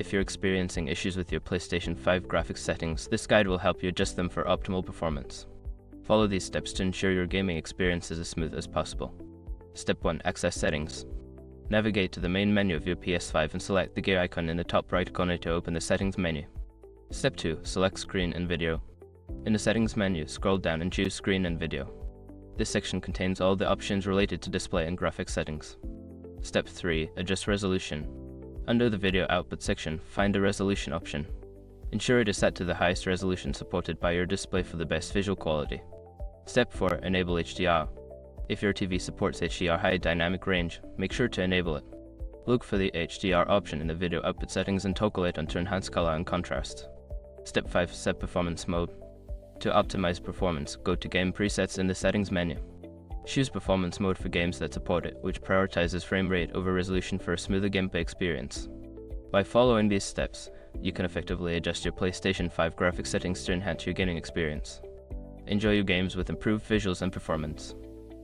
If you're experiencing issues with your PlayStation 5 graphics settings, this guide will help you adjust them for optimal performance. Follow these steps to ensure your gaming experience is as smooth as possible. Step 1. Access Settings. Navigate to the main menu of your PS5 and select the gear icon in the top right corner to open the Settings menu. Step 2. Select Screen and Video. In the Settings menu, scroll down and choose Screen and Video. This section contains all the options related to display and graphics settings. Step 3. Adjust Resolution. Under the Video Output section, find the Resolution option. Ensure it is set to the highest resolution supported by your display for the best visual quality. Step 4. Enable HDR. If your TV supports HDR High Dynamic Range, make sure to enable it. Look for the HDR option in the video output settings and toggle it on to enhance color and contrast. Step 5. Set Performance Mode. To optimize performance, go to Game Presets in the Settings menu. Choose Performance Mode for games that support it, which prioritizes frame rate over resolution for a smoother gameplay experience. By following these steps, you can effectively adjust your PlayStation 5 graphics settings to enhance your gaming experience. Enjoy your games with improved visuals and performance.